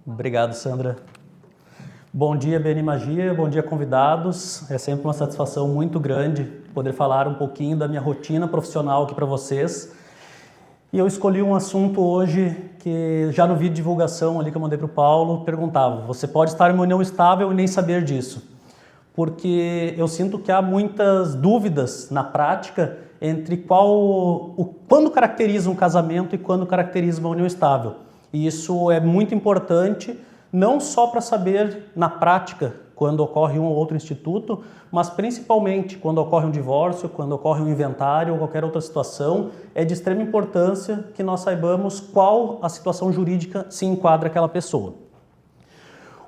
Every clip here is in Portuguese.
Obrigado, Sandra. Bom dia, BN Magia, bom dia, convidados. É sempre uma satisfação muito grande poder falar um pouquinho da minha rotina profissional aqui para vocês. E eu escolhi um assunto hoje que já no vídeo de divulgação ali que eu mandei para o Paulo, perguntava: você pode estar em uma união estável e nem saber disso? Porque eu sinto que há muitas dúvidas na prática entre quando caracteriza um casamento e quando caracteriza uma união estável. E isso é muito importante, não só para saber na prática quando ocorre um ou outro instituto, mas principalmente quando ocorre um divórcio, quando ocorre um inventário ou qualquer outra situação, é de extrema importância que nós saibamos qual a situação jurídica se enquadra aquela pessoa.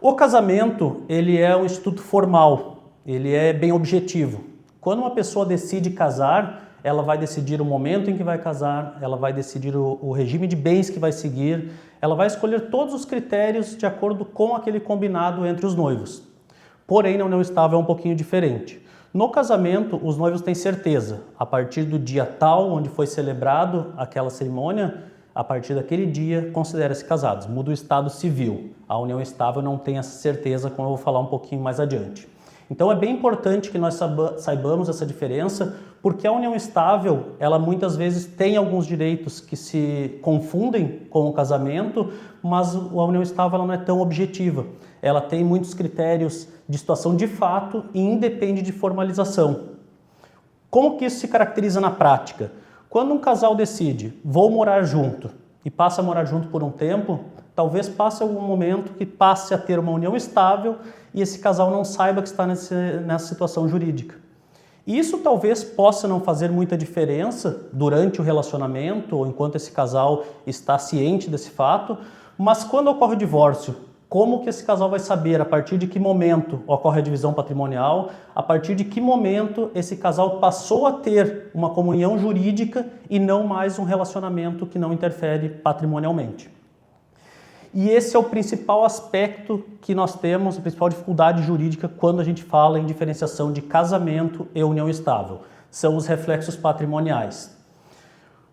O casamento, ele é um instituto formal, ele é bem objetivo. Quando uma pessoa decide casar, ela vai decidir o momento em que vai casar, ela vai decidir o regime de bens que vai seguir, ela vai escolher todos os critérios de acordo com aquele combinado entre os noivos. Porém, na união estável é um pouquinho diferente. No casamento, os noivos têm certeza, a partir do dia tal, onde foi celebrado aquela cerimônia, a partir daquele dia, considera-se casados. Muda o estado civil. A união estável não tem essa certeza, como eu vou falar um pouquinho mais adiante. Então é bem importante que nós saibamos essa diferença, porque a união estável, ela muitas vezes tem alguns direitos que se confundem com o casamento, mas a união estável ela não é tão objetiva. Ela tem muitos critérios de situação de fato e independe de formalização. Como que isso se caracteriza na prática? Quando um casal decide, vou morar junto, e passa a morar junto por um tempo, talvez passe algum momento que passe a ter uma união estável e esse casal não saiba que está nessa situação jurídica. Isso talvez possa não fazer muita diferença durante o relacionamento ou enquanto esse casal está ciente desse fato, mas quando ocorre o divórcio, como que esse casal vai saber a partir de que momento ocorre a divisão patrimonial, a partir de que momento esse casal passou a ter uma comunhão jurídica e não mais um relacionamento que não interfere patrimonialmente. E esse é o principal aspecto que nós temos, a principal dificuldade jurídica quando a gente fala em diferenciação de casamento e união estável. São os reflexos patrimoniais.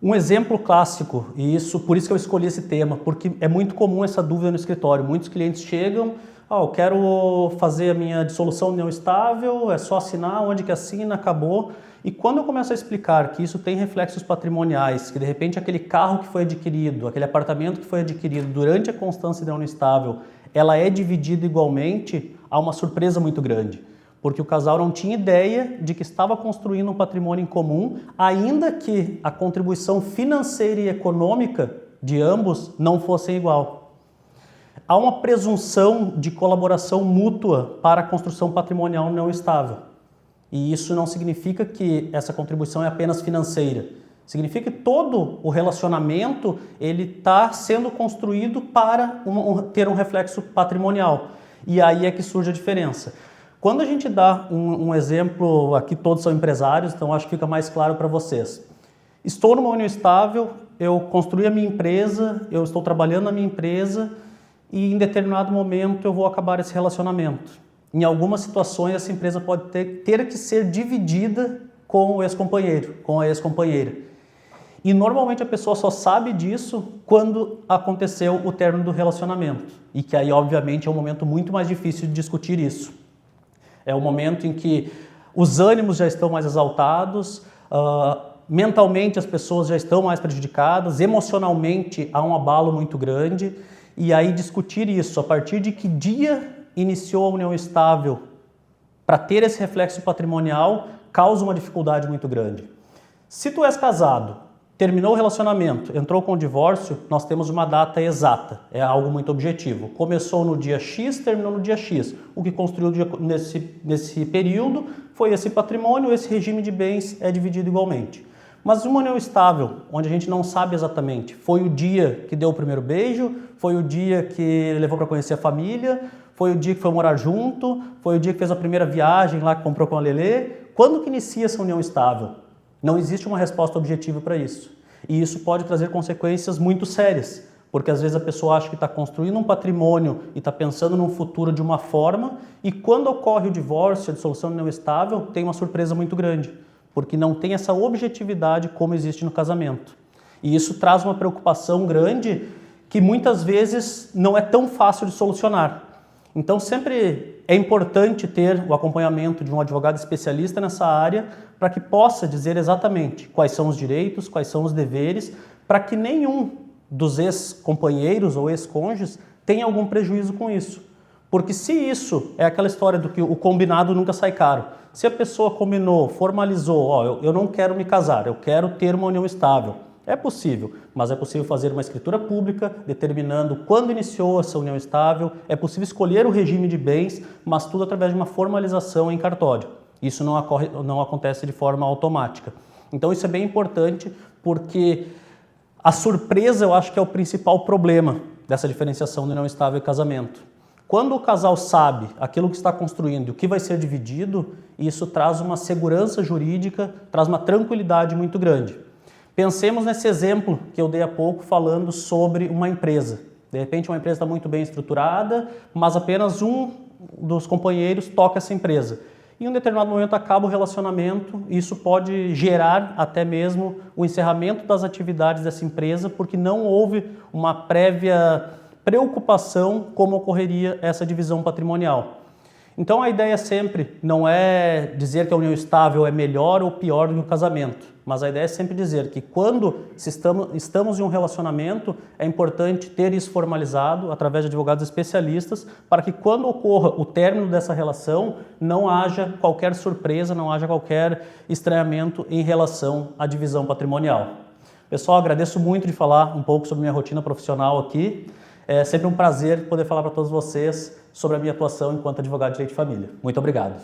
Um exemplo clássico, e por isso que eu escolhi esse tema, porque é muito comum essa dúvida no escritório. Muitos clientes chegam, eu quero fazer a minha dissolução de união estável, é só assinar, onde que assina, acabou. E quando eu começo a explicar que isso tem reflexos patrimoniais, que de repente aquele carro que foi adquirido, aquele apartamento que foi adquirido durante a constância da união estável, ela é dividida igualmente, há uma surpresa muito grande. Porque o casal não tinha ideia de que estava construindo um patrimônio em comum, ainda que a contribuição financeira e econômica de ambos não fossem igual. Há uma presunção de colaboração mútua para a construção patrimonial não estável. E isso não significa que essa contribuição é apenas financeira. Significa que todo o relacionamento está sendo construído para ter um reflexo patrimonial. E aí é que surge a diferença. Quando a gente dá um exemplo, aqui todos são empresários, então acho que fica mais claro para vocês. Estou numa união estável, eu construí a minha empresa, eu estou trabalhando na minha empresa e em determinado momento eu vou acabar esse relacionamento. Em algumas situações essa empresa pode ter que ser dividida com o ex-companheiro, com a ex-companheira. E normalmente a pessoa só sabe disso quando aconteceu o término do relacionamento. E que aí obviamente é um momento muito mais difícil de discutir isso. É o momento em que os ânimos já estão mais exaltados, mentalmente as pessoas já estão mais prejudicadas, emocionalmente há um abalo muito grande, e aí discutir isso, a partir de que dia iniciou a união estável, para ter esse reflexo patrimonial, causa uma dificuldade muito grande. Se tu és casado, terminou o relacionamento, entrou com o divórcio, nós temos uma data exata, é algo muito objetivo. Começou no dia X, terminou no dia X. O que construiu nesse período foi esse patrimônio, esse regime de bens é dividido igualmente. Mas uma união estável, onde a gente não sabe exatamente, foi o dia que deu o primeiro beijo, foi o dia que levou para conhecer a família, foi o dia que foi morar junto, foi o dia que fez a primeira viagem lá que comprou com a Lelê. Quando que inicia essa união estável? Não existe uma resposta objetiva para isso. E isso pode trazer consequências muito sérias, porque às vezes a pessoa acha que está construindo um patrimônio e está pensando num futuro de uma forma, e quando ocorre o divórcio, a dissolução não estável, tem uma surpresa muito grande, porque não tem essa objetividade como existe no casamento. E isso traz uma preocupação grande que muitas vezes não é tão fácil de solucionar. Então, sempre é importante ter o acompanhamento de um advogado especialista nessa área para que possa dizer exatamente quais são os direitos, quais são os deveres, para que nenhum dos ex-companheiros ou ex-cônjuges tenha algum prejuízo com isso. Porque se isso é aquela história do que o combinado nunca sai caro, se a pessoa combinou, formalizou, eu não quero me casar, eu quero ter uma união estável, é possível, mas é possível fazer uma escritura pública determinando quando iniciou essa união estável, é possível escolher o regime de bens, mas tudo através de uma formalização em cartório. Isso não acontece de forma automática. Então isso é bem importante porque a surpresa eu acho que é o principal problema dessa diferenciação de união estável e casamento. Quando o casal sabe aquilo que está construindo e o que vai ser dividido, isso traz uma segurança jurídica, traz uma tranquilidade muito grande. Pensemos nesse exemplo que eu dei há pouco falando sobre uma empresa. De repente uma empresa está muito bem estruturada, mas apenas um dos companheiros toca essa empresa. Em um determinado momento acaba o relacionamento e isso pode gerar até mesmo o encerramento das atividades dessa empresa porque não houve uma prévia preocupação como ocorreria essa divisão patrimonial. Então a ideia sempre não é dizer que a união estável é melhor ou pior do que o casamento, mas a ideia é sempre dizer que quando estamos em um relacionamento, é importante ter isso formalizado através de advogados especialistas para que quando ocorra o término dessa relação, não haja qualquer surpresa, não haja qualquer estranhamento em relação à divisão patrimonial. Pessoal, agradeço muito de falar um pouco sobre minha rotina profissional aqui. É sempre um prazer poder falar para todos vocês sobre a minha atuação enquanto advogado de direito de família. Muito obrigado.